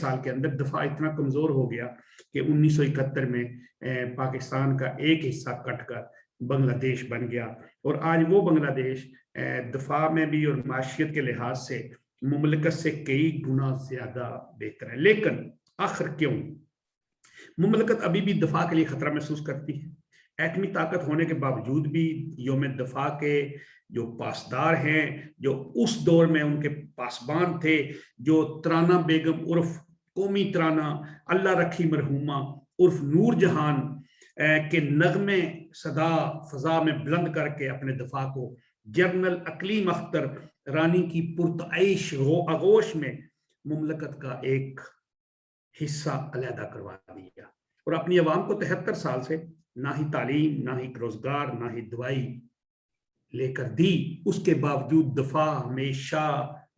سال کے اندر دفاع اتنا کمزور ہو گیا کہ 1971 میں پاکستان کا ایک حصہ کٹ کر بنگلہ دیش بن گیا، اور آج وہ بنگلہ دیش دفاع میں بھی اور معاشیت کے لحاظ سے مملکت سے کئی گنا زیادہ بہتر ہے۔ لیکن آخر کیوں مملکت ابھی بھی دفاع کے لیے خطرہ محسوس کرتی ہے؟ ایٹمی طاقت ہونے کے باوجود بھی یوم دفاع کے جو پاسدار ہیں، جو اس دور میں ان کے پاسبان تھے، جو ترانہ بیگم عرف قومی ترانہ اللہ رکھی مرحومہ عرف نور جہان کے نغمے صدا فضا میں بلند کر کے اپنے دفاع کو جنرل اقلیم اختر رانی کی پرتعیش آغوش میں مملکت کا ایک حصہ علیحدہ کروا دیا، اور اپنی عوام کو 73 سال سے نہ ہی تعلیم، نہ ہی روزگار، نہ ہی دوائی لے کر دی۔ اس کے باوجود دفاع ہمیشہ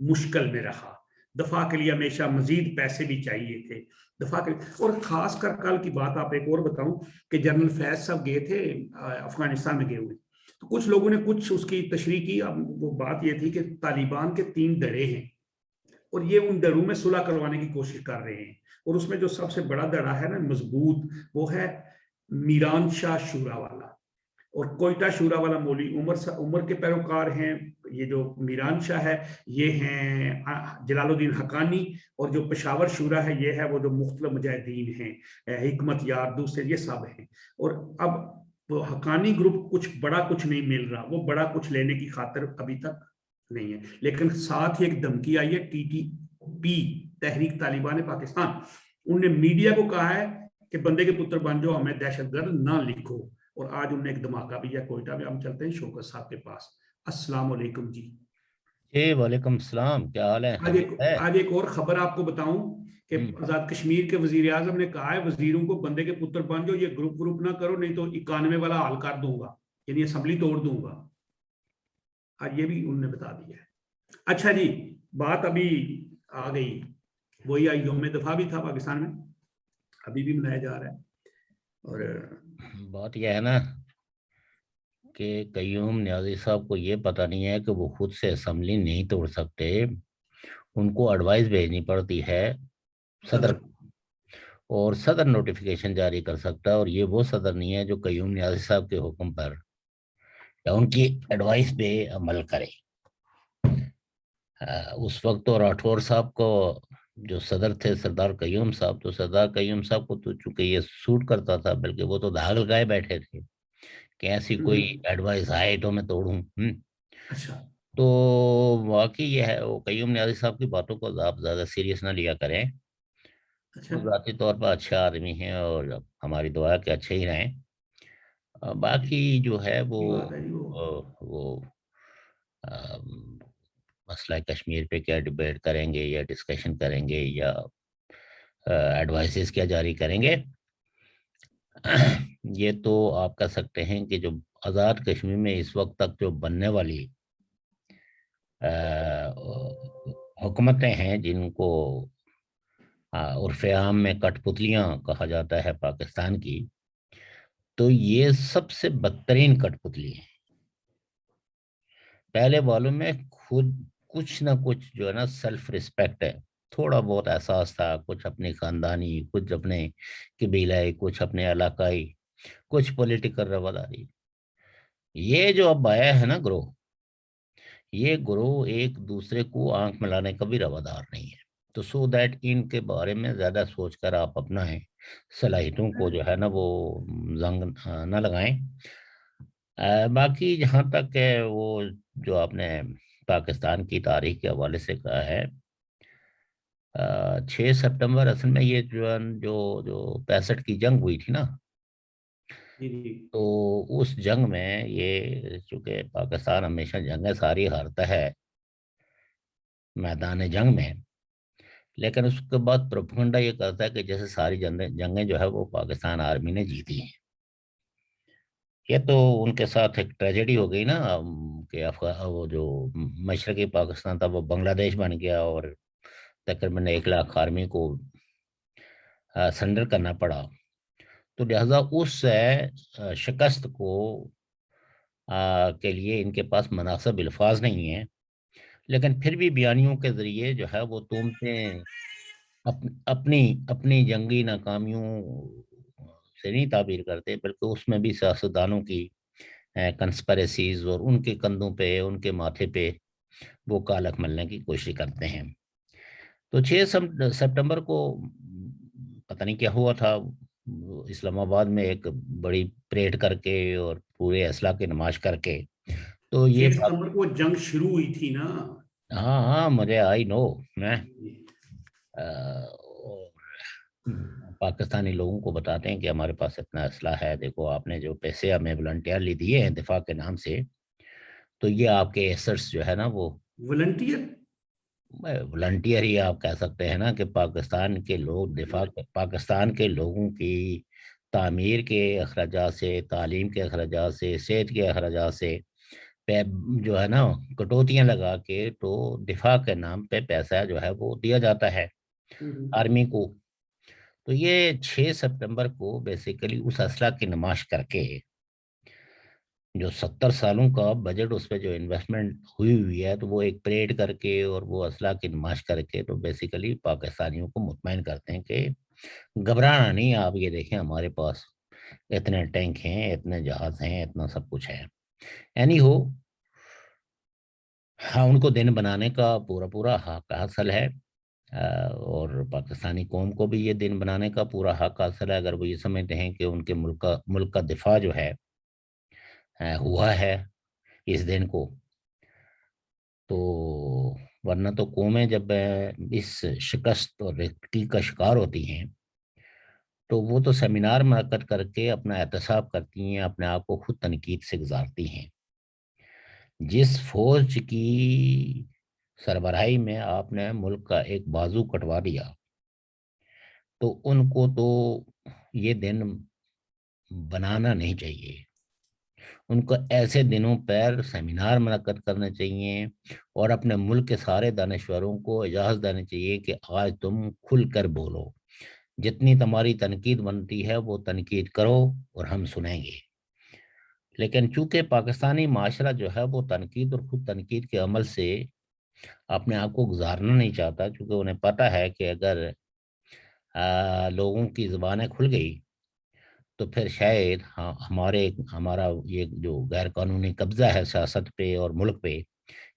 مشکل میں رہا، دفاع کے لیے ہمیشہ مزید پیسے بھی چاہیے تھے دفاع کے، اور خاص کر کل کی بات آپ ایک اور بتاؤں کہ جنرل فیض صاحب گئے تھے افغانستان میں گئے ہوئے، تو کچھ لوگوں نے کچھ اس کی تشریح کی۔ اب وہ بات یہ تھی کہ طالبان کے 3 دڑے ہیں اور یہ ان دڑوں میں صلح کروانے کی کوشش کر رہے ہیں، اور اس میں جو سب سے بڑا دڑا ہے نا مضبوط، وہ ہے میران شاہ شورا والا، اور کوئٹہ شورا والا مولوی عمر کے پیروکار ہیں۔ یہ جو میران شاہ ہے یہ ہیں جلال الدین حقانی، اور جو پشاور شورا ہے یہ ہے وہ جو مختلف مجاہدین ہیں، حکمت یار دوسرے، یہ سب ہیں۔ اور اب وہ حقانی گروپ بڑا کچھ نہیں مل رہا، وہ بڑا کچھ لینے کی خاطر ابھی تک نہیں ہے، لیکن ساتھ ہی ایک دھمکی آئی ہے ٹی ٹی پی تحریک طالبان پاکستان، انہوں نے میڈیا کو کہا ہے کہ بندے کے پتر بن جاؤ، ہمیں دہشت گرد نہ لکھو، اور آج انہوں نے ایک دھماکہ بھی ہے کوئٹہ میں۔ ہم چلتے ہیں شوکت صاحب کے پاس۔ السلام علیکم جی۔ جی وعلیکم السلام، کیا حال ہے؟ آج ایک اور خبر آپ کو بتاؤں کہ آزاد کشمیر کے وزیر اعظم نے کہا ہے وزیروں کو بندے کے پتر بن جاؤ، یہ گروپ نہ کرو نہیں تو 91 والا حال کر دوں گا، یعنی اسمبلی توڑ دوں گا، آج یہ بھی انہوں نے بتا دیا ہے۔ اچھا جی، بات ابھی آ گئی، وہی یوم دفاع بھی تھا پاکستان میں، ابھی بھی منایا جا رہا ہے، اور بات یہ ہے نا کہ قیوم نیازی صاحب کو یہ پتہ نہیں ہے کہ وہ خود سے اسمبلی نہیں توڑ سکتے، ان کو ایڈوائز بھیجنی پڑتی ہے صدر، اور صدر نوٹیفیکیشن جاری کر سکتا ہے، اور یہ وہ صدر نہیں ہے جو قیوم نیازی صاحب کے حکم پر یا ان کی ایڈوائز پہ عمل کرے۔ اس وقت تو راٹھور صاحب کو جو صدر تھے سردار قیوم صاحب، تو سردار قیوم صاحب کو تو چونکہ یہ سوٹ کرتا تھا، بلکہ وہ تو دھاگ لگائے بیٹھے تھے کہ ایسی کوئی ایڈوائز آئے تو میں توڑوں۔ اچھا، تو واقعی یہ ہے، وہ قیوم نیازی صاحب کی باتوں کو آپ زیادہ سیریس نہ لیا کریں، وہ ذاتی طور پر اچھا آدمی ہیں اور ہماری دعا کہ اچھے ہی رہیں۔ باقی جو ہے وہ مسئلہ کشمیر پہ کیا ڈیبیٹ کریں گے یا ڈسکشن کریں گے یا ایڈوائسز کیا جاری کریں گے، یہ تو آپ کہہ سکتے ہیں کہ جو آزاد کشمیر میں اس وقت تک جو بننے والی حکومتیں ہیں، جن کو عرف عام میں کٹ پتلیاں کہا جاتا ہے پاکستان کی، تو یہ سب سے بدترین کٹ پتلی ہیں۔ پہلے والوں میں خود کچھ نہ کچھ جو ہے نا سیلف ریسپیکٹ ہے، تھوڑا بہت احساس تھا، کچھ اپنی خاندانی، کچھ اپنے قبیلائی، کچھ اپنے علاقائی، کچھ پولیٹیکل رواداری۔ یہ جو اب آیا ہے نا گروہ، یہ گروہ ایک دوسرے کو آنکھ ملانے کا بھی روادار نہیں ہے، تو سو دیٹ ان کے بارے میں زیادہ سوچ کر آپ اپنا صلاحیتوں کو جو ہے نا وہ زنگ نہ لگائیں۔ باقی جہاں تک وہ جو آپ نے پاکستان کی تاریخ کے حوالے سے کہا ہے، 6 سپٹمبر اصل میں یہ جو 65 کی جنگ ہوئی تھی نا، تو اس جنگ میں یہ چونکہ پاکستان ہمیشہ جنگیں ساری ہارتا ہے میدان جنگ میں، لیکن اس کے بعد پروپیگنڈا یہ کرتا ہے کہ جیسے ساری جنگیں جو ہے وہ پاکستان آرمی نے جیتی ہیں۔ یہ تو ان کے ساتھ ایک ٹریجڈی ہو گئی نا کہ وہ جو مشرقی پاکستان تھا وہ بنگلہ دیش بن گیا، اور تقریباً 1 لاکھ آرمی کو سرنڈر کرنا پڑا، تو لہٰذا اس شکست کو کے لیے ان کے پاس مناسب الفاظ نہیں ہیں، لیکن پھر بھی بیانیوں کے ذریعے جو ہے وہ تومتیں اپنی اپنی جنگی ناکامیوں سے نہیں تعبیر کرتے، بلکہ اس میں بھی سیاستدانوں کی کنسپریسیز اور ان کے کندھوں پہ، ان کے ماتھے پہ وہ کالک ملنے کی کوشش کرتے ہیں۔ تو 6 سپٹمبر کو پتہ نہیں کیا ہوا تھا، اسلام آباد میں ایک بڑی پریڈ کر کے اور پورے اسلحہ کی نمائش کر کے، تو یہ 6 ستمبر کو جنگ شروع ہوئی تھی نا۔ ہاں ہاں مجھے آئی نو، میں پاکستانی لوگوں کو بتاتے ہیں کہ ہمارے پاس اتنا اسلحہ ہے، دیکھو آپ نے جو پیسے ہمیں والنٹیئرلی دیے ہیں دفاع کے نام سے، تو یہ آپ کے ایسٹس جو ہے نا وہ والنٹیئر؟ والنٹیئر ہی آپ کہہ سکتے ہیں نا، کہ پاکستان کے لوگ پاکستان کے لوگوں کی تعمیر کے اخراجات سے، تعلیم کے اخراجات سے، صحت کے اخراجات سے جو ہے نا کٹوتیاں لگا کے تو دفاع کے نام پہ پیسہ جو ہے وہ دیا جاتا ہے آرمی کو۔ تو یہ 6 سپٹمبر کو بیسیکلی اس اسلحہ کی نمائش کر کے، جو 70 سالوں کا بجٹ اس پہ جو انویسٹمنٹ ہوئی ہے، تو وہ ایک پریڈ کر کے اور وہ اسلحہ کی نمائش کر کے تو بیسیکلی پاکستانیوں کو مطمئن کرتے ہیں کہ گھبرانا نہیں، آپ یہ دیکھیں ہمارے پاس اتنے ٹینک ہیں، اتنے جہاز ہیں، اتنا سب کچھ ہے۔ اینی ہو، ہاں ان کو دن بنانے کا پورا پورا حق حاصل ہے، اور پاکستانی قوم کو بھی یہ دن بنانے کا پورا حق حاصل ہے، اگر وہ یہ سمجھتے ہیں کہ ان کے ملک کا دفاع جو ہے ہوا ہے اس دن کو، تو ورنہ تو قومیں جب اس شکست اور ریختگی کا شکار ہوتی ہیں تو وہ تو سیمینار منعقد کر کے اپنا احتساب کرتی ہیں، اپنے آپ کو خود تنقید سے گزارتی ہیں۔ جس فوج کی سربراہی میں آپ نے ملک کا ایک بازو کٹوا دیا، تو ان کو تو یہ دن بنانا نہیں چاہیے، ان کو ایسے دنوں پر سیمینار منعقد کرنے چاہیے اور اپنے ملک کے سارے دانشوروں کو اجازت دینی چاہیے کہ آج تم کھل کر بولو، جتنی تمہاری تنقید بنتی ہے وہ تنقید کرو اور ہم سنیں گے۔ لیکن چونکہ پاکستانی معاشرہ جو ہے وہ تنقید اور خود تنقید کے عمل سے اپنے آپ کو گزارنا نہیں چاہتا، چونکہ انہیں پتہ ہے کہ اگر لوگوں کی زبانیں کھل گئی تو پھر شاید ہمارا یہ جو غیر قانونی قبضہ ہے سیاست پہ اور ملک پہ،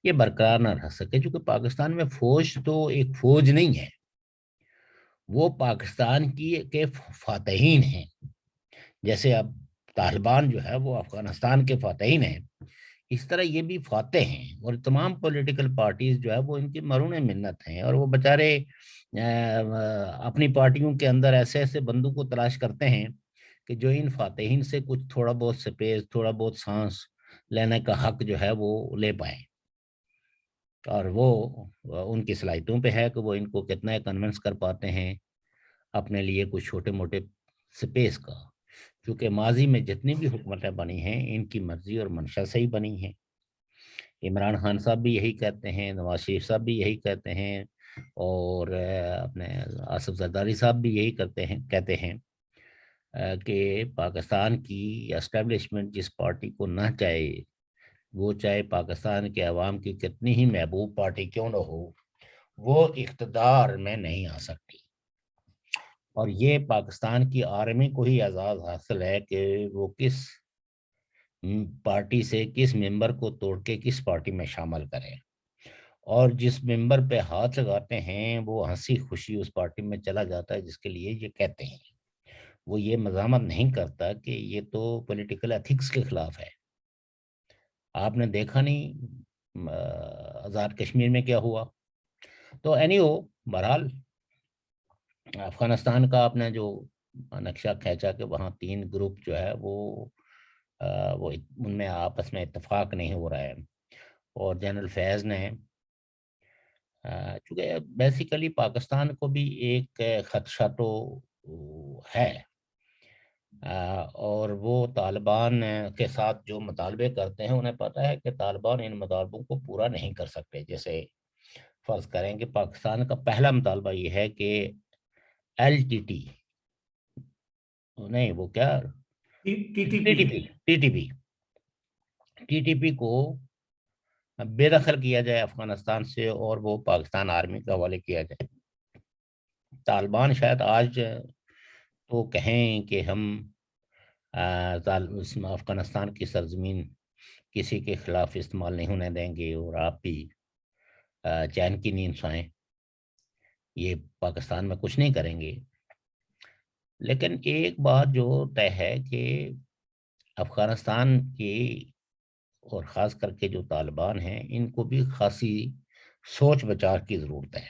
یہ برقرار نہ رہ سکے، چونکہ پاکستان میں فوج تو ایک فوج نہیں ہے، وہ پاکستان کے فاتحین ہیں۔ جیسے اب طالبان جو ہے وہ افغانستان کے فاتحین ہیں، اس طرح یہ بھی فاتح ہیں، اور تمام پولیٹیکل پارٹیز جو ہے وہ ان کی مرہون منت ہیں، اور وہ بیچارے اپنی پارٹیوں کے اندر ایسے ایسے بندوں کو تلاش کرتے ہیں کہ جو ان فاتحین سے کچھ تھوڑا بہت سپیس، تھوڑا بہت سانس لینے کا حق جو ہے وہ لے پائیں، اور وہ ان کی صلاحیتوں پہ ہے کہ وہ ان کو کتنا کنونس کر پاتے ہیں اپنے لیے کچھ چھوٹے موٹے سپیس کا، کیونکہ ماضی میں جتنی بھی حکومتیں بنی ہیں ان کی مرضی اور منشا سے ہی بنی ہیں۔ عمران خان صاحب بھی یہی کہتے ہیں، نواز شریف صاحب بھی یہی کہتے ہیں، اور اپنے آصف زرداری صاحب بھی یہی کہتے ہیں کہ پاکستان کی اسٹیبلشمنٹ جس پارٹی کو نہ چاہے، وہ چاہے پاکستان کے عوام کی کتنی ہی محبوب پارٹی کیوں نہ ہو، وہ اقتدار میں نہیں آ سکتی۔ اور یہ پاکستان کی آرمی کو ہی اعزاز حاصل ہے کہ وہ کس پارٹی سے کس ممبر کو توڑ کے کس پارٹی میں شامل کریں، اور جس ممبر پہ ہاتھ لگاتے ہیں وہ ہنسی خوشی اس پارٹی میں چلا جاتا ہے جس کے لیے یہ کہتے ہیں۔ وہ یہ مزاحمت نہیں کرتا کہ یہ تو پولیٹیکل ایتھکس کے خلاف ہے۔ آپ نے دیکھا نہیں آزاد کشمیر میں کیا ہوا؟ تو اینی ہو، بہرحال افغانستان کا آپ نے جو نقشہ کھینچا کہ وہاں 3 گروپ جو ہے وہ ان میں آپس میں اتفاق نہیں ہو رہا ہے، اور جنرل فیض نے چونکہ بیسیکلی پاکستان کو بھی ایک خدشہ تو ہے، اور وہ طالبان کے ساتھ جو مطالبے کرتے ہیں انہیں پتہ ہے کہ طالبان ان مطالبوں کو پورا نہیں کر سکتے۔ جیسے فرض کریں کہ پاکستان کا پہلا مطالبہ یہ ہے کہ ایل ٹی ٹی، نہیں وہ کیا، T T T P T P T T P کو بے دخل کیا جائے افغانستان سے، اور وہ پاکستان آرمی کے حوالے کیا جائے۔ طالبان شاید آج تو کہیں کہ ہم افغانستان کی سرزمین کسی کے خلاف استعمال نہیں ہونے دیں گے اور آپ بھی چین کی نیند سوئیں، یہ پاکستان میں کچھ نہیں کریں گے. لیکن ایک بات جو طے ہے کہ افغانستان کی اور خاص کر کے جو طالبان ہیں ان کو بھی خاصی سوچ بچار کی ضرورت ہے،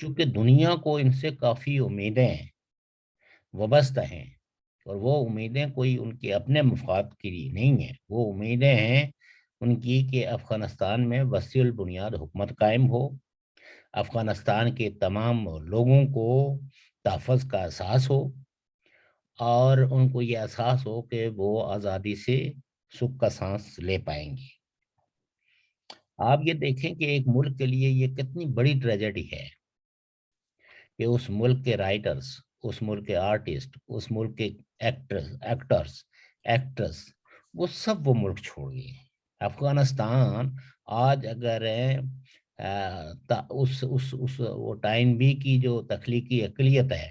چونکہ دنیا کو ان سے کافی امیدیں وابستہ ہیں، اور وہ امیدیں کوئی ان کے اپنے مفاد کے لیے نہیں ہیں، وہ امیدیں ہیں ان کی کہ افغانستان میں وسیع البنیاد حکومت قائم ہو، افغانستان کے تمام لوگوں کو تحفظ کا احساس ہو، اور ان کو یہ احساس ہو کہ وہ آزادی سے سکھ کا سانس لے پائیں گے. آپ یہ دیکھیں کہ ایک ملک کے لیے یہ کتنی بڑی ٹریجڈی ہے کہ اس ملک کے رائٹرز، اس ملک کے آرٹسٹ، اس ملک کے ایکٹرز، ایکٹرس، وہ سب وہ ملک چھوڑ گئے. افغانستان آج اگر وہ ٹائم بی کی جو تخلیقی اقلیت ہے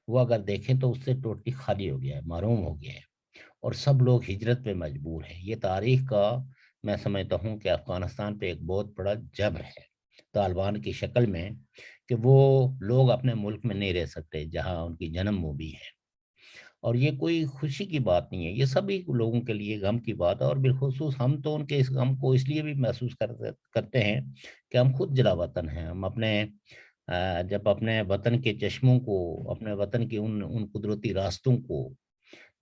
وہ اگر دیکھیں تو اس سے ٹوٹلی خالی ہو گیا ہے، محروم ہو گیا ہے، اور سب لوگ ہجرت پہ مجبور ہیں. یہ تاریخ کا میں سمجھتا ہوں کہ افغانستان پہ ایک بہت بڑا جبر ہے طالبان کی شکل میں، کہ وہ لوگ اپنے ملک میں نہیں رہ سکتے جہاں ان کی جنم بھومی ہے. اور یہ کوئی خوشی کی بات نہیں ہے، یہ سبھی لوگوں کے لیے غم کی بات ہے، اور بالخصوص ہم تو ان کے اس غم کو اس لیے بھی محسوس کرتے ہیں کہ ہم خود جلا وطن ہیں. ہم جب اپنے وطن کے چشموں کو، اپنے وطن کے ان قدرتی راستوں کو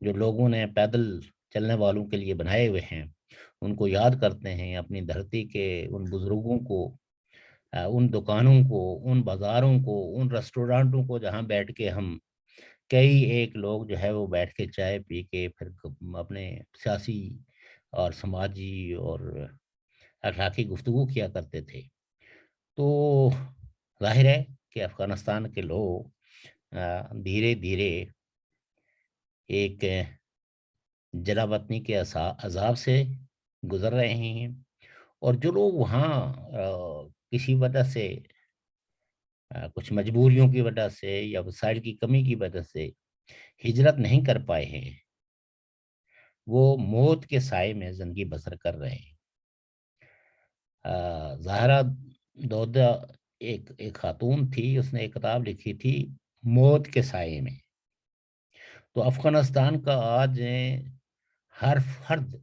جو لوگوں نے پیدل چلنے والوں کے لیے بنائے ہوئے ہیں ان کو یاد کرتے ہیں، اپنی دھرتی کے ان بزرگوں کو، ان دکانوں کو، ان بازاروں کو، ان ریسٹورانٹوں کو جہاں بیٹھ کے ہم کئی ایک لوگ جو ہے وہ بیٹھ کے چائے پی کے پھر اپنے سیاسی اور سماجی اور اخلاقی گفتگو کیا کرتے تھے، تو ظاہر ہے کہ افغانستان کے لوگ دھیرے دھیرے ایک جلا وطنی کے عذاب سے گزر رہے ہیں. اور جو لوگ وہاں کسی وجہ سے، کچھ مجبوریوں کی وجہ سے یا وسائل کی کمی کی وجہ سے ہجرت نہیں کر پائے ہیں، وہ موت کے سائے میں زندگی بسر کر رہے ہیں. زہرا دودہ ایک خاتون تھی، اس نے ایک کتاب لکھی تھی موت کے سائے میں. تو افغانستان کا آج ہر فرد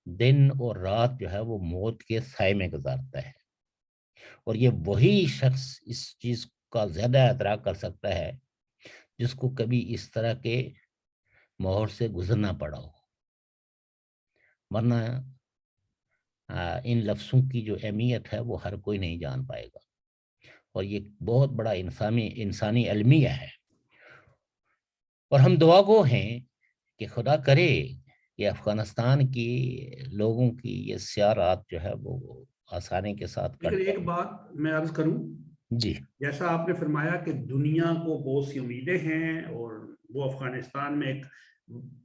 دن اور رات جو ہے وہ موت کے سائے میں گزارتا ہے، اور یہ وہی شخص اس چیز کا زیادہ ادراک کر سکتا ہے جس کو کبھی اس طرح کے ماحول سے گزرنا پڑا ہو، ورنہ ان لفظوں کی جو اہمیت ہے وہ ہر کوئی نہیں جان پائے گا. اور یہ بہت بڑا انسانی المیہ ہے، اور ہم دعا گو ہیں کہ خدا کرے کہ افغانستان کی لوگوں کی یہ سیاہ رات جو ہے وہ آسانی کے ساتھ کٹ لیکن ایک جائے. بات میں عرض کروں، جی جیسا آپ نے فرمایا کہ دنیا کو بہت سی امیدیں ہیں اور وہ افغانستان میں ایک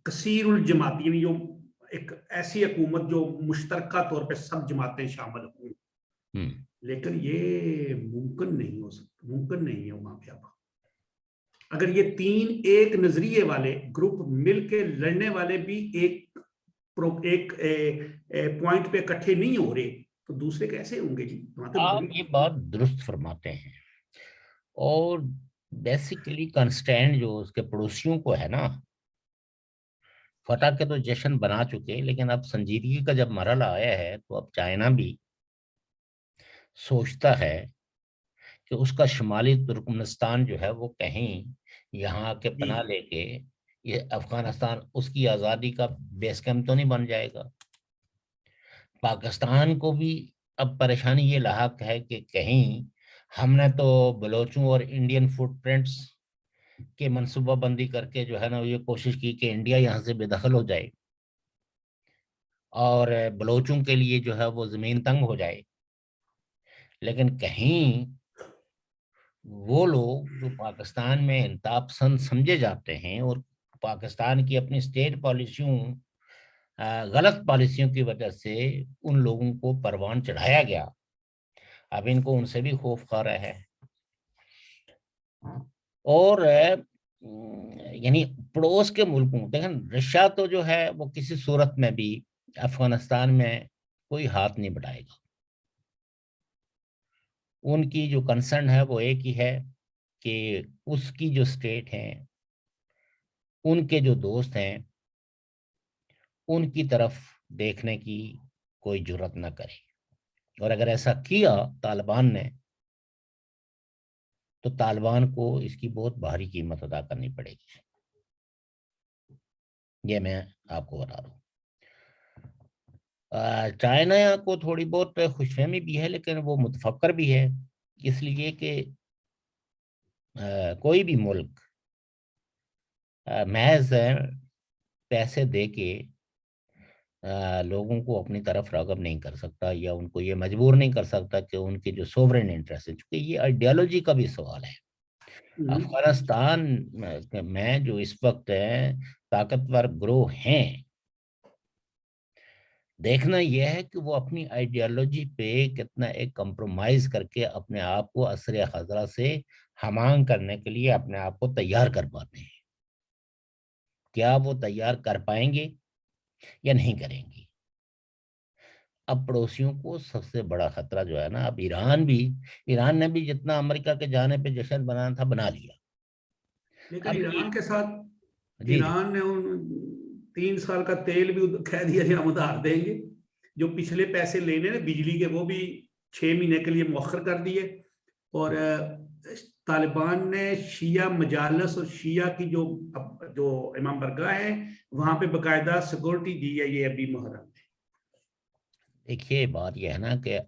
کثیر الجماعتی، یعنی جو ایک ایسی حکومت جو مشترکہ طور پہ سب جماعتیں شامل ہوں، لیکن یہ ممکن نہیں ہو سکتا، ممکن نہیں ہے وہاں پہ. اب اگر یہ تین ایک نظریے والے گروپ مل کے لڑنے والے بھی ایک پوائنٹ پہ اکٹھے نہیں ہو رہے تو دوسرے کیسے ہوں گے جی؟ آپ یہ بات درست فرماتے ہیں، اور بیسیکلی کنسٹینٹ جو اس کے پڑوسیوں کو ہے نا، فتح کے تو جشن بنا چکے، لیکن اب سنجیدگی کا جب مرحلہ آیا ہے تو اب چائنا بھی سوچتا ہے کہ اس کا شمالی ترکمنستان جو ہے وہ کہیں یہاں کے پناہ لے کے یہ افغانستان اس کی آزادی کا بیس کیمپ تو نہیں بن جائے گا. پاکستان کو بھی اب پریشانی یہ لاحق ہے کہ کہیں ہم نے تو بلوچوں اور انڈین فٹ پرنٹس کے منصوبہ بندی کر کے جو ہے نا یہ کوشش کی کہ انڈیا یہاں سے بے دخل ہو جائے اور بلوچوں کے لیے جو ہے وہ زمین تنگ ہو جائے، لیکن کہیں وہ لوگ جو پاکستان میں انتہا پسند سمجھے جاتے ہیں اور پاکستان کی اپنی اسٹیٹ پالیسیوں، غلط پالیسیوں کی وجہ سے ان لوگوں کو پروان چڑھایا گیا، اب ان کو ان سے بھی خوف کھا رہا ہے. اور یعنی پڑوس کے ملکوں، دیکھیں رشیا تو جو ہے وہ کسی صورت میں بھی افغانستان میں کوئی ہاتھ نہیں بڑھائے گا. ان کی جو کنسرن ہے وہ ایک ہی ہے کہ اس کی جو اسٹیٹ ہیں، ان کے جو دوست ہیں، ان کی طرف دیکھنے کی کوئی جرت نہ کرے. اور اگر ایسا کیا طالبان نے تو طالبان کو اس کی بہت بھاری قیمت ادا کرنی پڑے گی. یہ میں آپ کو بتا رہا ہوں. چائنا کو تھوڑی بہت خوش فہمی بھی ہے، لیکن وہ متفکر بھی ہے، اس لیے کہ کوئی بھی ملک محض پیسے دے کے لوگوں کو اپنی طرف راغب نہیں کر سکتا، یا ان کو یہ مجبور نہیں کر سکتا کہ ان کے جو سوورن انٹرسٹ ہے، چونکہ یہ آئیڈیالوجی کا بھی سوال ہے. افغانستان میں جو اس وقت طاقتور گروہ ہیں، دیکھنا یہ ہے کہ وہ اپنی آئیڈیالوجی پہ کتنا ایک کمپرومائز کر کے اپنے آپ کو عصر حاضرہ سے ہمانگ کرنے کے لیے اپنے آپ کو تیار کر پاتے ہیں. کیا وہ تیار کر پائیں گے یا نہیں کریں گے؟ اب پڑوسیوں کو سب سے بڑا خطرہ جو ہے نا، اب ایران نے بھی جتنا امریکہ کے جانے پہ جشن بنانا تھا بنا لیا. لیکن اب ایران کے ساتھ جی جی ایران نے 3 سال کا تیل بھی کہہ دیا کہ ہم ادھار دیں گے. جو پچھلے پیسے لینے نا بجلی کے، وہ بھی 6 مہینے کے لیے مؤخر کر دیے. اور طالبان نے شیعہ مجالس اور شیعہ کی جو امام برگاہ ہے وہاں پہ باقاعدہ سیکورٹی دی ہے یہ ابھی محرم میں. دیکھیے بات یہ ہے نا کہ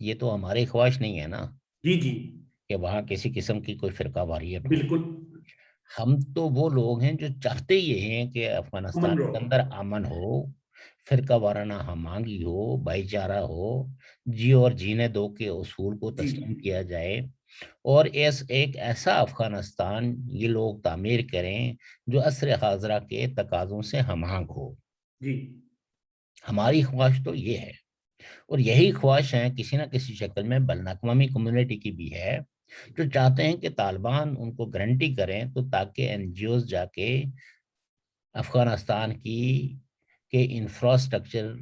یہ تو ہماری خواہش نہیں ہے نا جی جی کہ وہاں کسی قسم کی کوئی فرقہ واریت ہو. بالکل. ہم تو وہ لوگ ہیں جو چاہتے یہ ہیں کہ افغانستان امن کے رہو. اندر امن ہو، فرقہ وارانہ ہمانگی ہو، بھائی چارہ ہو، جی اور جینے دو کے اصول کو جی تسلیم کیا جائے، اور ایک ایسا افغانستان یہ لوگ تعمیر کریں جو عصر حاضرہ کے تقاضوں سے ہمانگ ہو. جی ہماری خواہش تو یہ ہے، اور یہی خواہش ہے کسی نہ کسی شکل میں بین الاقوامی کمیونٹی کی بھی ہے، جو چاہتے ہیں کہ طالبان ان کو گارنٹی کریں تو تاکہ این جی اوز جا کے افغانستان کی کے انفراسٹرکچر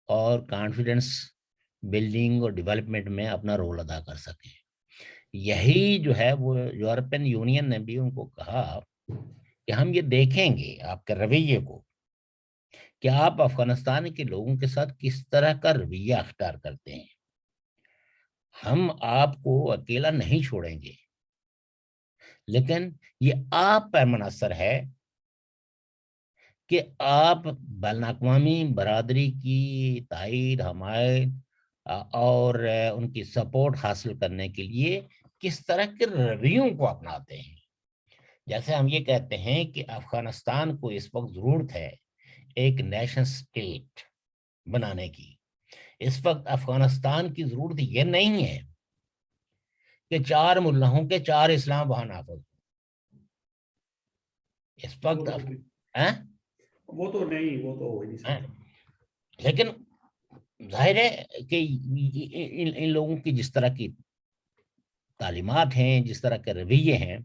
اور کانفیڈنس بلڈنگ اور ڈیولپمنٹ میں اپنا رول ادا کر سکیں. یہی جو ہے وہ یورپین یونین نے بھی ان کو کہا کہ ہم یہ دیکھیں گے آپ کے رویے کو کہ آپ افغانستان کے لوگوں کے ساتھ کس طرح کا رویہ اختیار کرتے ہیں. ہم آپ کو اکیلا نہیں چھوڑیں گے، لیکن یہ آپ پر منحصر ہے کہ آپ بین الاقوامی برادری کی تائید، حمایت اور ان کی سپورٹ حاصل کرنے کے لیے کس طرح کے رویوں کو اپناتے ہیں. جیسے ہم یہ کہتے ہیں کہ افغانستان کو اس وقت ضرورت ہے ایک نیشن سٹیٹ بنانے کی. اس وقت افغانستان کی ضرورت یہ نہیں ہے کہ 4 ملاحوں کے 4 اسلام وہاں نافذ ہوں. اس وقت وہ تو نہیں، وہ تو ہو ہی نہیں سکتا. لیکن ظاہر ہے کہ ان لوگوں کی جس طرح کی تعلیمات ہیں، جس طرح کے رویے ہیں،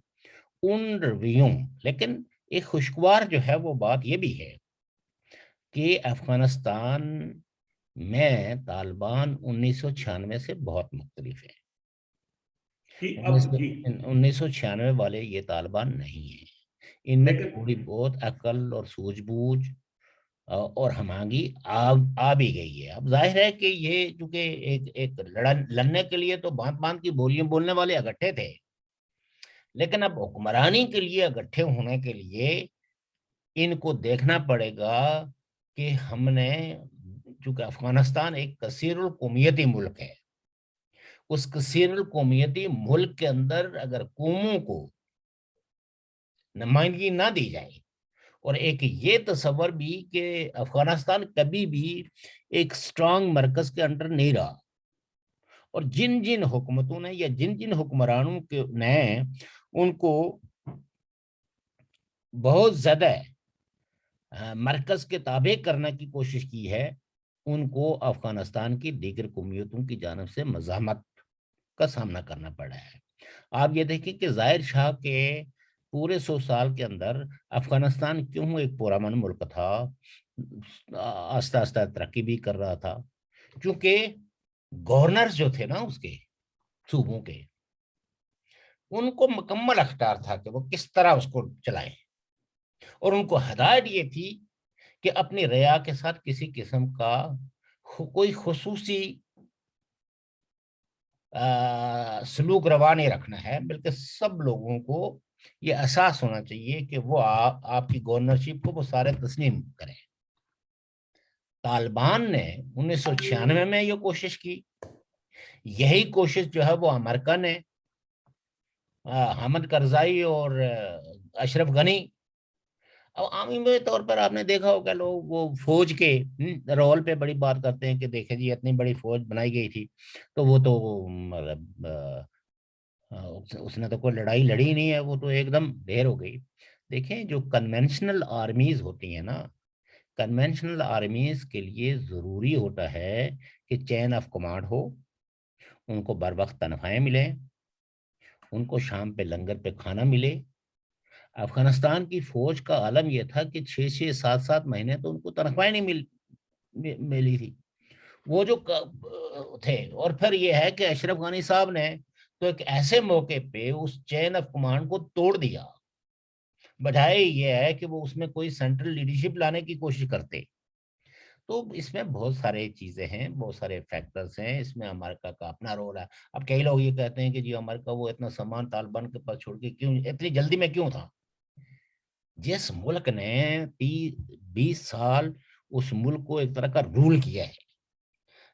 ان رویوں، لیکن ایک خوشگوار جو ہے وہ بات یہ بھی ہے کہ افغانستان میں طالبان 1996 سے بہت مختلف ہے. جی اب جی 1996 والے یہ طالبان نہیں ہیں. ان میں لیکن تھوڑی بہت عقل اور سوجھ بوجھ اور ہمانگی آ بھی گئی ہے. اب ظاہر ہے کہ یہ چونکہ ایک لڑنے کے لیے تو باندھ باندھ کی بولیاں بولنے والے اکٹھے تھے، لیکن اب حکمرانی کے لیے اکٹھے ہونے کے لیے ان کو دیکھنا پڑے گا کہ ہم نے، چونکہ افغانستان ایک کثیر القومیتی ملک ہے، اس کثیر القومیتی ملک کے اندر اگر قوموں کو نمائندگی نہ دی جائے، اور ایک یہ تصور بھی کہ افغانستان کبھی بھی ایک سٹرانگ مرکز کے انڈر نہیں رہا، اور جن جن حکومتوں نے یا جن جن حکمرانوں نے ان کو بہت زیادہ مرکز کے تابع کرنے کی کوشش کی ہے، ان کو افغانستان کی دیگر قومیتوں کی جانب سے مزاحمت کا سامنا کرنا پڑا ہے. آپ یہ دیکھیں کہ ظاہر شاہ کے پورے 100 سال کے اندر افغانستان کیوں ایک پرامن ملک تھا، آہستہ آہستہ ترقی بھی کر رہا تھا، کیونکہ گورنر جو تھے نا اس کے صوبوں کے، ان کو مکمل اختیار تھا کہ وہ کس طرح اس کو چلائیں، اور ان کو ہدایت یہ تھی کہ اپنی رعایا کے ساتھ کسی قسم کا کوئی خصوصی سلوک روا نہیں رکھنا ہے، بلکہ سب لوگوں کو یہ احساس ہونا چاہیے کہ وہ آپ کی گورنرشپ کو وہ سارے تسلیم کریں۔ طالبان نے 1996 میں یہ کوشش کی، یہی کوشش جو ہے وہ امریکہ نے، حامد کرزائی اور اشرف غنی، اب عامی طور پر آپ نے دیکھا ہوگا لوگ وہ فوج کے رول پہ بڑی بات کرتے ہیں کہ دیکھیں جی اتنی بڑی فوج بنائی گئی تھی، تو وہ تو مطلب اس نے تو کوئی لڑائی لڑی نہیں ہے، وہ تو ایک دم ڈھیر ہو گئی۔ دیکھیں جو کنونشنل آرمیز ہوتی ہیں نا، کنونشنل آرمیز کے لیے ضروری ہوتا ہے کہ چین آف کمانڈ ہو، ان کو بر وقت تنخواہیں ملیں، ان کو شام پہ لنگر پہ کھانا ملے۔ افغانستان کی فوج کا عالم یہ تھا کہ 6-7 مہینے تو ان کو تنخواہیں نہیں ملی تھی وہ جو تھے۔ اور پھر یہ ہے کہ اشرف غنی صاحب نے تو ایک ایسے موقع پہ اس چین آف کمانڈ کو توڑ دیا، بجائے یہ ہے کہ وہ اس میں کوئی سینٹرل لیڈرشپ لانے کی کوشش کرتے۔ تو اس میں بہت سارے چیزیں ہیں، بہت سارے فیکٹرز ہیں، اس میں امریکہ کا اپنا رول ہے۔ اب کئی لوگ یہ کہتے ہیں کہ جی امریکہ وہ اتنا سامان طالبان کے پاس چھوڑ کے کیوں اتنی جلدی میں کیوں تھا؟ جس ملک نے 20 سال اس ملک کو ایک طرح کا رول کیا ہے،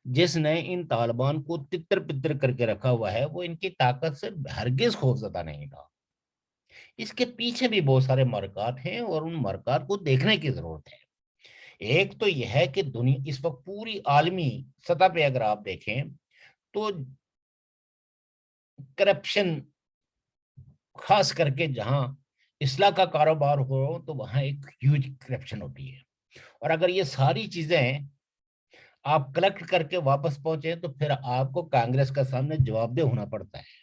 جس نے ان طالبان کو تتر پتر کر کے رکھا ہوا ہے، وہ ان کی طاقت سے ہرگز خوفزدہ نہیں تھا۔ اس کے پیچھے بھی بہت سارے مرکات ہیں اور ان مرکات کو دیکھنے کی ضرورت ہے۔ ایک تو یہ ہے کہ دنیا اس وقت پوری عالمی سطح پہ اگر آپ دیکھیں تو کرپشن، خاص کر کے جہاں اصلاح کا کاروبار ہو تو وہاں ایک ہیوج کرپشن ہوتی ہے، اور اگر یہ ساری چیزیں آپ کلیکٹ کر کے واپس پہنچے تو پھر آپ کو کانگریس کا سامنے جواب دہ ہونا پڑتا ہے۔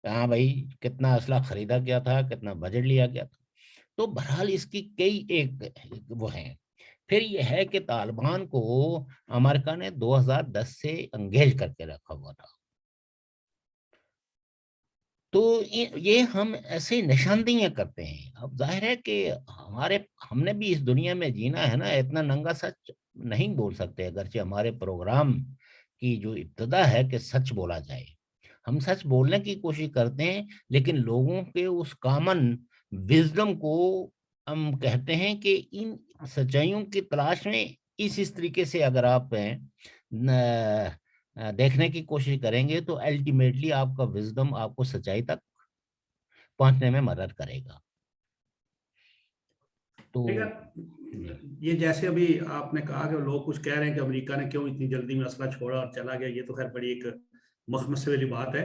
ہاں بھائی کتنا اسلحہ خریدا گیا تھا، کتنا بجٹ لیا گیا تھا۔ تو بہرحال اس کی کئی ایک وہ ہیں۔ پھر یہ ہے کہ طالبان کو امریکہ نے 2010 سے انگیج کر کے رکھا ہوا تھا، تو یہ ہم ایسے نشاندہیاں کرتے ہیں۔ اب ظاہر ہے کہ ہم نے بھی اس دنیا میں جینا ہے نا، اتنا ننگا سچ نہیں بول سکتے، اگرچہ ہمارے پروگرام کی جو ابتدا ہے کہ سچ بولا جائے، ہم سچ بولنے کی کوشش کرتے ہیں، لیکن لوگوں کے اس کامن وزڈم کو ہم کہتے ہیں کہ ان سچائیوں کی تلاش میں اس طریقے سے اگر آپ دیکھنے کی کوشش کریں گے تو الٹیمیٹلی آپ کا وزڈم آپ کو سچائی تک پہنچنے میں مدد کرے گا۔ تو یہ جیسے ابھی آپ نے کہا کہ لوگ کچھ کہہ رہے ہیں کہ امریکہ نے کیوں اتنی جلدی میں اسلحہ چھوڑا اور چلا گیا، یہ تو خیر بڑی ایک مخمصے والی بات ہے۔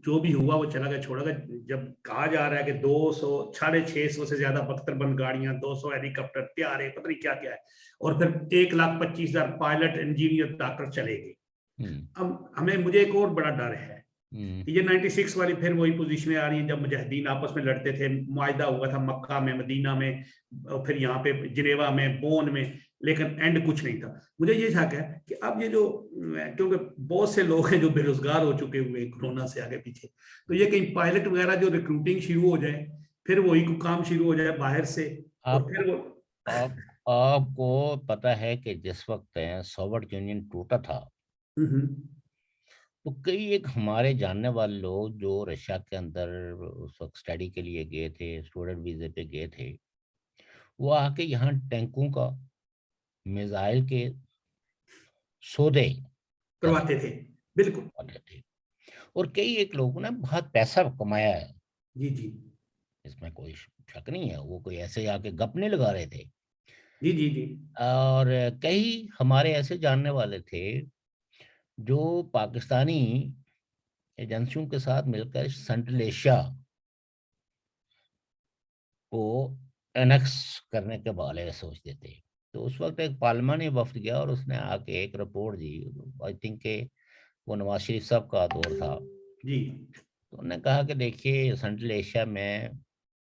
جو بھی ہوا وہ چلا گیا چھوڑا گیا۔ جب کہا جا رہا ہے کہ 200 650 سے زیادہ بختر بند گاڑیاں، 200 ہیلی کاپٹر، طیارے، پتہ نہیں کیا کیا ہے، اور پھر 1,25,000 پائلٹ، انجینئر، ڈاکٹر چلے گئے۔ اب مجھے ایک اور بڑا ڈر ہے کہ یہ 96 والی پھر وہی پوزیشنیں آ رہی ہیں جب مجاہدین آپس میں لڑتے تھے، معاہدہ ہوا تھا مکہ میں، مدینہ میں، پھر یہاں پہ جنیوا میں، بون میں، لیکن اینڈ کچھ نہیں تھا۔ مجھے یہ شک ہے کہ اب یہ جو، کیونکہ بہت سے لوگ ہیں جو بے روزگار ہو چکے ہوئے کورونا سے آگے پیچھے، تو یہ کہیں پائلٹ وغیرہ جو ریکروٹنگ شروع ہو جائے، پھر وہی کو کام شروع ہو جائے باہر سے، اور پھر وہ آپ کو پتا ہے کہ جس وقت سوویت یونین ٹوٹا تھا تو کئی ایک ہمارے جاننے والے لوگ جو رشیا کے اندر اس وقت اسٹڈی کے لیے گئے تھے، اسٹوڈنٹ ویزے پہ گئے تھے، وہ آ کے یہاں ٹینکوں کا، میزائل کے سودے کرواتے تھے، بالکل تھے، اور کئی ایک لوگوں نے بہت پیسہ کمایا ہے، جی جی اس میں کوئی شک نہیں ہے، وہ کوئی ایسے آ کے گپ نہیں لگا رہے تھے۔ جی جی جی اور کئی ہمارے ایسے جاننے والے تھے جو پاکستانی ایجنسیوں کے ساتھ مل کر سینٹرل ایشیا کو انیکس کرنے کے بارے میں سوچتے تھے۔ تو اس وقت ایک پارلیمانی وفد گیا اور اس نے آ کے ایک رپورٹ دی، آئی تھنک کہ وہ نواز شریف صاحب کا دور تھا، جی تو انہوں نے کہا کہ دیکھیے سینٹرل ایشیا میں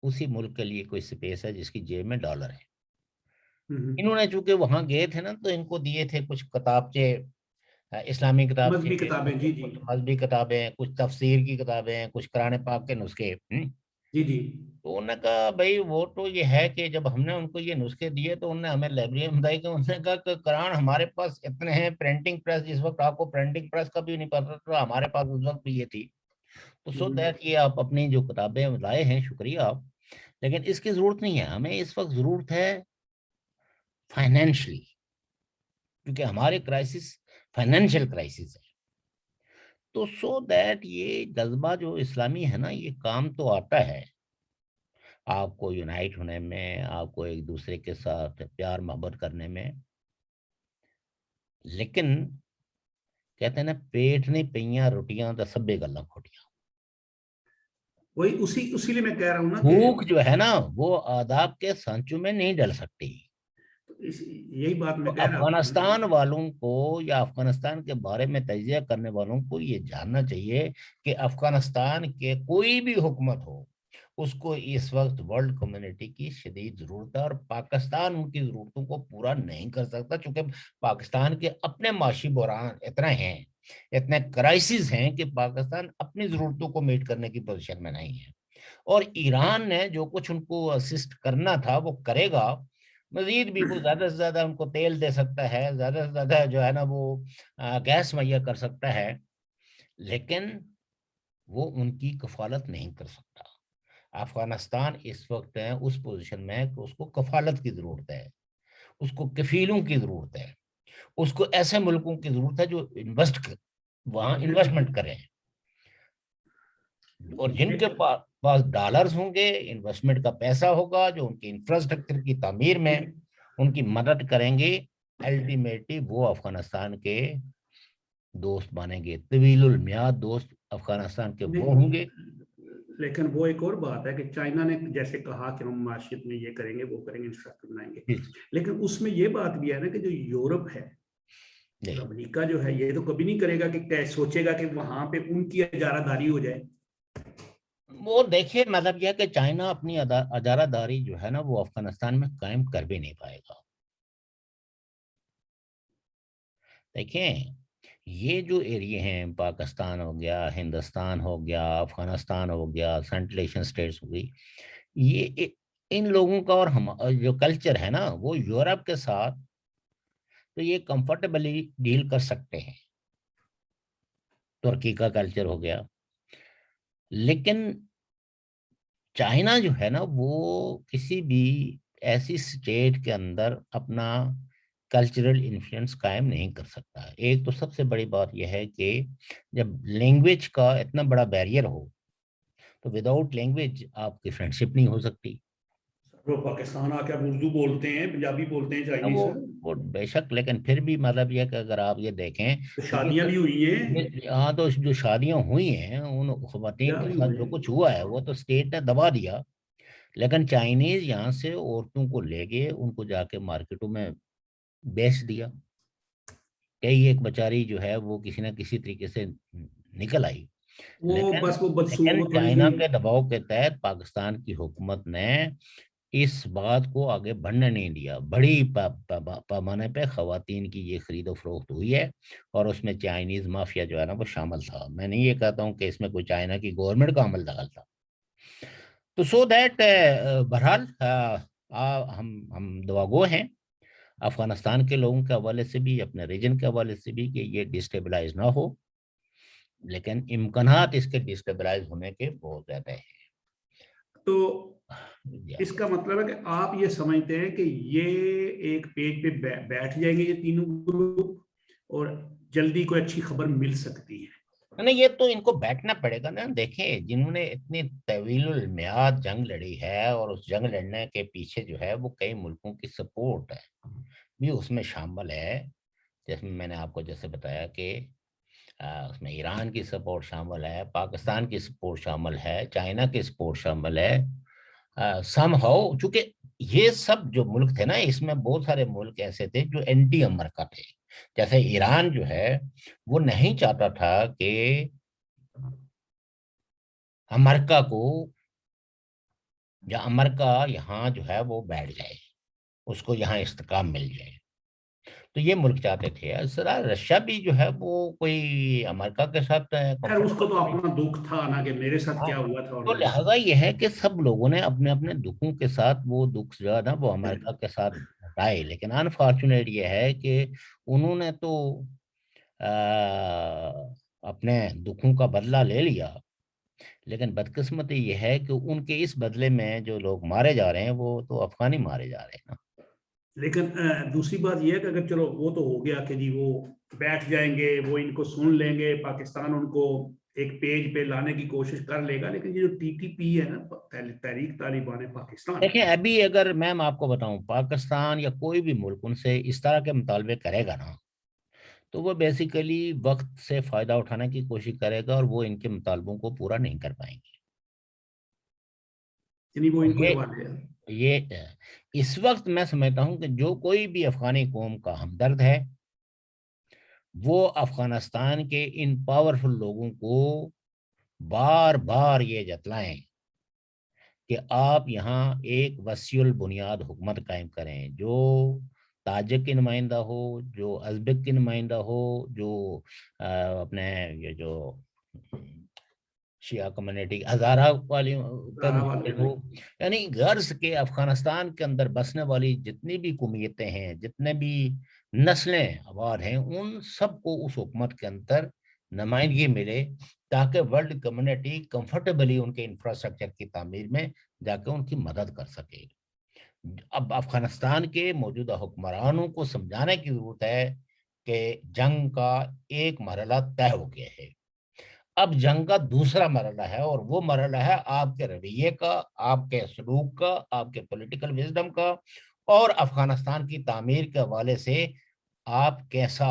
اسی ملک کے لیے کوئی اسپیس ہے جس کی جیب میں ڈالر ہے. انہوں نے چونکہ وہاں گئے تھے نا تو ان کو دیے تھے کچھ کتابچے، اسلامی کتابچے، مذہبی کتابیں. جی جی کچھ مذہبی کتابیں، کچھ تفسیر کی کتابیں، کچھ قرآن پاک کے نسخے. جی جی تو انہوں نے کہا بھائی وہ تو یہ ہے کہ جب ہم نے ان کو یہ نسخے دیے تو انہوں نے ہمیں لائبریری میں بتائی کہ انہوں نے کہا کہ قرآن ہمارے پاس اتنے ہیں، پرنٹنگ پریس جس وقت آپ کو پرنٹنگ پریس کا بھی نہیں پتا تھا، ہمارے پاس اس وقت بھی یہ تھی. تو سو دیٹ یہ آپ اپنی جو کتابیں لائے ہیں، شکریہ آپ، لیکن اس کی ضرورت نہیں ہے. ہمیں اس وقت ضرورت ہے فائنینشلی، کیونکہ ہمارے کرائسس فائنینشیل کرائسس ہے. تو سو دیٹ یہ جذبہ جو اسلامی ہے نا، یہ کام تو آتا ہے آپ کو یونائٹ ہونے میں، آپ کو ایک دوسرے کے ساتھ پیار محبت کرنے میں، لیکن کہتے ہیں نا پیٹ نہیں پئیاں روٹیاں تو سبے گلاں کھوٹیاں. وہی اسی لیے میں کہہ رہا ہوں نا کہ بھوک جو ہے نا وہ آداب کے سانچوں میں نہیں ڈل سکتی. یہی بات تو میں کہہ رہا افغانستان ہوں. والوں کو یا افغانستان کے بارے میں تجزیہ کرنے والوں کو یہ جاننا چاہیے کہ افغانستان کے کوئی بھی حکومت ہو، اس کو اس وقت ورلڈ کمیونٹی کی شدید ضرورت ہے، اور پاکستان ان کی ضرورتوں کو پورا نہیں کر سکتا، چونکہ پاکستان کے اپنے معاشی بحران اتنے ہیں، اتنے کرائسس ہیں کہ پاکستان اپنی ضرورتوں کو میٹ کرنے کی پوزیشن میں نہیں ہے. اور ایران نے جو کچھ ان کو اسسٹ کرنا تھا وہ کرے گا، مزید بھی وہ زیادہ سے زیادہ ان کو تیل دے سکتا ہے، زیادہ سے زیادہ جو ہے نا وہ گیس مہیا کر سکتا ہے، لیکن وہ ان کی کفالت نہیں کر سکتا. افغانستان اس وقت ہے اس پوزیشن میں کہ اس کو کفالت کی ضرورت ہے، اس کو کفیلوں کی ضرورت ہے، اس کو ایسے ملکوں کی ضرورت ہے جو وہاں انویسٹمنٹ کریں، اور جن کے پاس ڈالرز ہوں گے، انویسٹمنٹ کا پیسہ ہوگا، جو ان کی انفراسٹرکچر کی تعمیر میں ان کی مدد کریں گے، الٹیمیٹلی وہ افغانستان کے دوست بنیں گے، طویل المیاد دوست افغانستان کے وہ ہوں گے. لیکن وہ ایک اور بات ہے کہ چائنا نے جیسے کہا کہ ہم معاشیت میں یہ کریں گے، وہ کریں گے، انفراسٹرکچر بنائیں گے، لیکن اس میں یہ بات بھی ہے نا کہ جو یورپ ہے، امریکہ جو ہے، یہ تو کبھی نہیں کرے گا کہ سوچے گا کہ وہاں پہ ان کی اجارہ داری ہو جائے. وہ دیکھیے مطلب یہ کہ چائنا اپنی اجارہ داری جو ہے نا وہ افغانستان میں قائم کر بھی نہیں پائے گا. دیکھیں یہ جو ایریے ہیں، پاکستان ہو گیا، ہندوستان ہو گیا، افغانستان ہو گیا، سینٹرل ایشین اسٹیٹس ہو گئی، یہ ان لوگوں کا اور ہم جو کلچر ہے نا وہ یورپ کے ساتھ تو یہ کمفرٹیبلی ڈیل کر سکتے ہیں. ترکی کا کلچر ہو گیا، لیکن چائنا جو ہے نا وہ کسی بھی ایسی اسٹیٹ کے اندر اپنا کلچرل انفلوئنس قائم نہیں کر سکتا. ایک تو سب سے بڑی بات یہ ہے کہ جب لینگویج کا اتنا بڑا بیریئر ہو تو وداؤٹ لینگویج آپ کی فرینڈشپ نہیں ہو سکتی. وہ پاکستان آ کے اب اردو بولتے ہیں، پنجابی بولتے ہیں، چائنیز. وہ بے شک، لیکن پھر بھی مطلب یہ کہ اگر آپ یہ دیکھیں تو شادیاں بھی ہوئی ہیں. ہاں تو جو شادیاں ہوئی ہیں ان خواتین کے ساتھ جو کچھ ہوا ہے وہ تو اسٹیٹ نے دبا دیا، لیکن چائنیز یہاں سے عورتوں کو لے گئے، ان کو جا کے مارکیٹوں میں بیچ دیا. کئی ایک بیچاری جو ہے وہ کسی نہ کسی طریقے سے نکل آئی، وہ بس وہ لیکن تھوڑی چائنا سی. کے دباؤ کے تحت پاکستان کی حکومت نے اس بات کو آگے بڑھنے نہیں دیا. بڑی پیمانے پہ خواتین کی یہ خرید و فروخت ہوئی ہے، اور اس میں چائنیز مافیا جو ہے نا وہ شامل تھا. میں نہیں یہ کہتا ہوں کہ اس میں کوئی چائنا کی گورنمنٹ کا عمل دخل تھا. تو سو دیٹ بہرحال ہم دعا گو ہیں افغانستان کے لوگوں کے حوالے سے بھی، اپنے ریجن کے حوالے سے بھی، کہ یہ ڈسٹیبلائز نہ ہو، لیکن امکانات اس کے ڈسٹیبلائز ہونے کے بہت زیادہ ہیں. تو اس کا مطلب ہے کہ آپ یہ سمجھتے ہیں کہ یہ ایک پیج پہ بیٹھ جائیں گے یہ تینوں گروپ، اور جلدی کوئی اچھی خبر مل سکتی ہے. نہیں، یہ تو ان کو بیٹھنا پڑے گا نا. دیکھیں جنہوں نے اتنی طویل المیاد جنگ لڑی ہے، اور اس جنگ لڑنے کے پیچھے جو ہے وہ کئی ملکوں کی سپورٹ ہے بھی اس میں شامل ہے. جس میں میں نے آپ کو جیسے بتایا کہ اس میں ایران کی سپورٹ شامل ہے، پاکستان کی سپورٹ شامل ہے، چائنا کی سپورٹ شامل ہے. سم ہاؤ چونکہ یہ سب جو ملک تھے نا، اس میں بہت سارے ملک ایسے تھے جو اینٹی امریکہ تھے. جیسے ایران جو ہے وہ نہیں چاہتا تھا کہ امریکہ کو یا امریکہ یہاں جو ہے وہ بیٹھ جائے، اس کو یہاں استحکام مل جائے، تو یہ ملک چاہتے تھے۔ رشیا بھی جو ہے وہ کوئی امریکہ کے ساتھ خیر اس کو تو کمفرٹیبل، اپنا دکھ تھا نا کہ میرے ساتھ ہاں، کیا ہوا تھا تو آلریڈی. لہذا یہ ہے کہ سب لوگوں نے اپنے اپنے دکھوں کے ساتھ وہ دکھ جو ہے نا وہ امریکہ کے ساتھ ہٹائے، لیکن انفارچونیٹ یہ ہے کہ انہوں نے تو اپنے دکھوں کا بدلہ لے لیا، لیکن بدقسمتی یہ ہے کہ ان کے اس بدلے میں جو لوگ مارے جا رہے ہیں وہ تو افغانی مارے جا رہے ہیں نا۔ لیکن دوسری بات یہ ہے کہ اگر چلو وہ تو ہو گیا کہ جی وہ بیٹھ جائیں گے، وہ ان کو سن لیں گے، پاکستان ان کو ایک پیج پہ لانے کی کوشش کر لے گا، لیکن یہ جو ٹی ٹی پی ہے نا، تحریک طالبان پاکستان، دیکھیں ابھی اگر میم آپ کو بتاؤں، پاکستان یا کوئی بھی ملک ان سے اس طرح کے مطالبے کرے گا نا، تو وہ بیسیکلی وقت سے فائدہ اٹھانے کی کوشش کرے گا، اور وہ ان کے مطالبوں کو پورا نہیں کر پائیں گے۔ یعنی وہ اور ان کو دبا دے گا. یہ اس وقت میں سمجھتا ہوں کہ جو کوئی بھی افغانی قوم کا ہمدرد ہے، وہ افغانستان کے ان پاورفل لوگوں کو بار بار یہ جتلائیں کہ آپ یہاں ایک وسیع البنیاد حکومت قائم کریں، جو تاجک کی نمائندہ ہو، جو ازبک کی نمائندہ ہو، جو اپنے یہ جو شیعہ کمیونٹی ہزارہ والی کا سارا والے ہو، یعنی غرض کے افغانستان کے اندر بسنے والی جتنی بھی قومیتیں ہیں، جتنے بھی نسلیں آباد ہیں، ان سب کو اس حکومت کے اندر نمائندگی ملے، تاکہ ورلڈ کمیونٹی کمفرٹیبلی ان کے انفراسٹرکچر کی تعمیر میں جا کے ان کی مدد کر سکے۔ اب افغانستان کے موجودہ حکمرانوں کو سمجھانے کی ضرورت ہے کہ جنگ کا ایک مرحلہ طے ہو گیا ہے، اب جنگ کا دوسرا مرحلہ ہے، اور وہ مرحلہ ہے آپ کے رویے کا، آپ کے سلوک کا، آپ کے پولیٹیکل وزڈم کا، اور افغانستان کی تعمیر کے حوالے سے آپ کیسا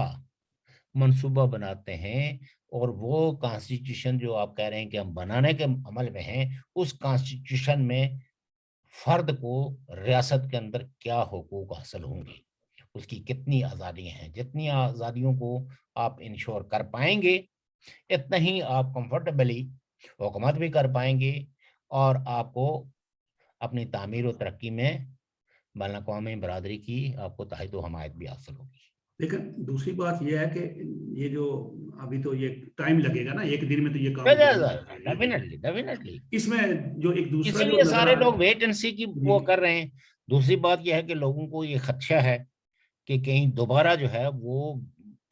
منصوبہ بناتے ہیں، اور وہ کانسٹیٹیوشن جو آپ کہہ رہے ہیں کہ ہم بنانے کے عمل میں ہیں، اس کانسٹیٹیوشن میں فرد کو ریاست کے اندر کیا حقوق حاصل ہوں گے، اس کی کتنی آزادیاں ہیں، جتنی آزادیوں کو آپ انشور کر پائیں گے، اتنا ہی آپ کمفرٹیبلی حکومت بھی کر پائیں گے، اور آپ کو اپنی تعمیر و ترقی میں بین الاقوامی برادری کی آپ کو تائید و حمایت بھی حاصل ہوگی۔ لیکن دوسری بات یہ ہے کہ یہ جو ابھی تو یہ ٹائم لگے گا نا، ایک دن میں تو یہ کام ہو نہیں سکتا ہے. ڈیفینیٹلی ڈیفینیٹلی، اس میں جو ایک دوسرا اسی جو لیے نظر سارے آ لوگ رہا ویٹ اینڈ سی کی وہ جی کر رہے ہیں۔ دوسری بات یہ ہے کہ لوگوں کو یہ خدشہ ہے کہ کہیں دوبارہ جو ہے وہ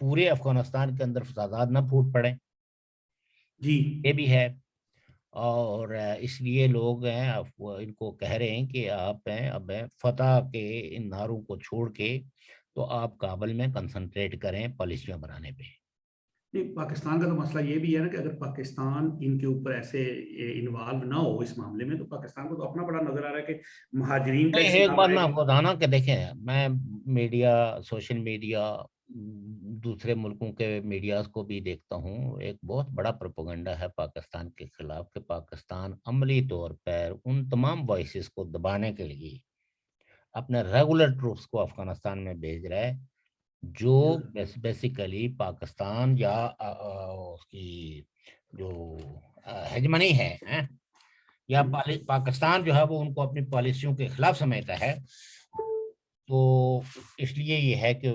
پورے افغانستان کے اندر فسادات نہ پھوٹ پڑے، جی یہ بھی ہے، اور اس لیے لوگ ہیں ان کو کہہ رہے ہیں کہ آپ ہیں اب فتح کے ان نعروں کو چھوڑ کے تو آپ کابل میں کنسنٹریٹ کریں پالیسیاں بنانے پہ۔ نہیں، پاکستان کا تو مسئلہ یہ بھی ہے نا کہ اگر پاکستان ان کے اوپر ایسے انوالو نہ ہو اس معاملے میں، تو پاکستان کو تو اپنا بڑا نظر آ رہا ہے کہ مہاجرین کا نہیں، ایک ایک سیلاب بات آئے میں گا. آپ کو بتانا کہ دیکھیں، میں میڈیا، سوشل میڈیا، دوسرے ملکوں کے میڈیاز کو بھی دیکھتا ہوں، ایک بہت بڑا پروپیگنڈا ہے پاکستان کے خلاف کہ پاکستان عملی طور پر ان تمام وائسز کو دبانے کے لیے اپنے ریگولر ٹروپس کو افغانستان میں بھیج رہا ہے، جو بیسیکلی پاکستان یا اس کی جو ہیجمنی ہے، یا پاکستان جو ہے وہ ان کو اپنی پالیسیوں کے خلاف سمجھتا ہے، تو اس لیے یہ ہے کہ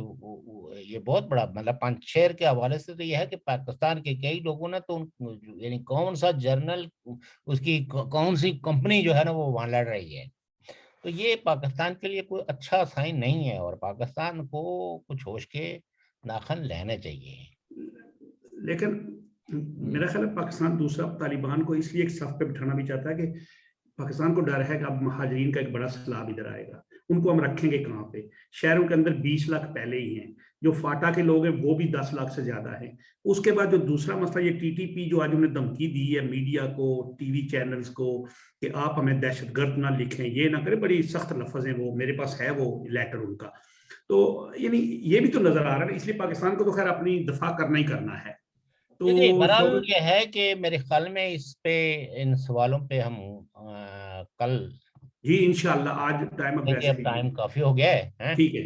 یہ بہت بڑا مطلب پنچ شیر کے حوالے سے تو یہ ہے کہ پاکستان کے کئی لوگوں نے تو یعنی کون سا جرنل، اس کی کون سی کمپنی جو ہے نا وہ وہاں لڑ رہی ہے، تو یہ پاکستان کے لیے کوئی اچھا سائن نہیں ہے، اور پاکستان کو کچھ ہوش کے ناخن لینے چاہیے۔ لیکن میرا خیال ہے پاکستان دوسرا طالبان کو اس لیے ایک صف پہ بٹھانا بھی چاہتا ہے کہ پاکستان کو ڈر ہے کہ اب مہاجرین کا ایک بڑا سیلاب ادھر آئے گا، ان کو ہم رکھیں گے کہاں پہ؟ شہروں کے اندر 20 لاکھ پہلے ہی ہیں، جو فاٹا کے لوگ ہیں وہ بھی 10 لاکھ سے زیادہ ہیں. اس کے بعد جو دوسرا مسئلہ یہ ٹی ٹی پی جو آج انہوں نے دھمکی دی ہے میڈیا کو، ٹی وی چینلز کو، کہ آپ ہمیں دہشت گرد نہ لکھیں، یہ نہ کریں، بڑی سخت لفظ ہیں، وہ میرے پاس ہے وہ لیٹر ان کا. تو یعنی یہ بھی تو نظر آ رہا ہے، اس لیے پاکستان کو تو خیر اپنی دفاع کرنا ہی کرنا ہے. تو جی، بہرحال یہ ہے کہ میرے خیال میں اس پہ ان سوالوں پہ ہم کل جی انشاءاللہ، آج ٹائم اب دیکھیے، ویسے اب بھی ٹائم کافی ہو گیا ہے، ٹھیک ہے.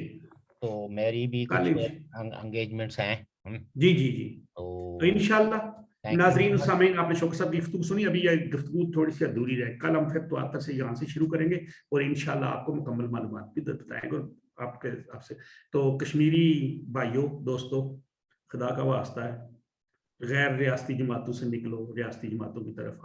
تو میری بھی کل کچھ انگیجمنٹس ہیں، جی جی جی، تو تو انشاءاللہ ناظرین سامعین، آپ نے شوکت صاحب کی گفتگو سنی. ابھی یہ گفتگو تھوڑی سی ادھوری رہے. کل ہم پھر تو آخر سے یہاں سے شروع کریں گے اور انشاءاللہ آپ کو مکمل معلومات بھی بتائیں گے. اور آپ سے تو کشمیری بھائیوں دوستوں، خدا کا واسطہ ہے، غیر ریاستی جماعتوں سے نکلو، ریاستی جماعتوں کی طرف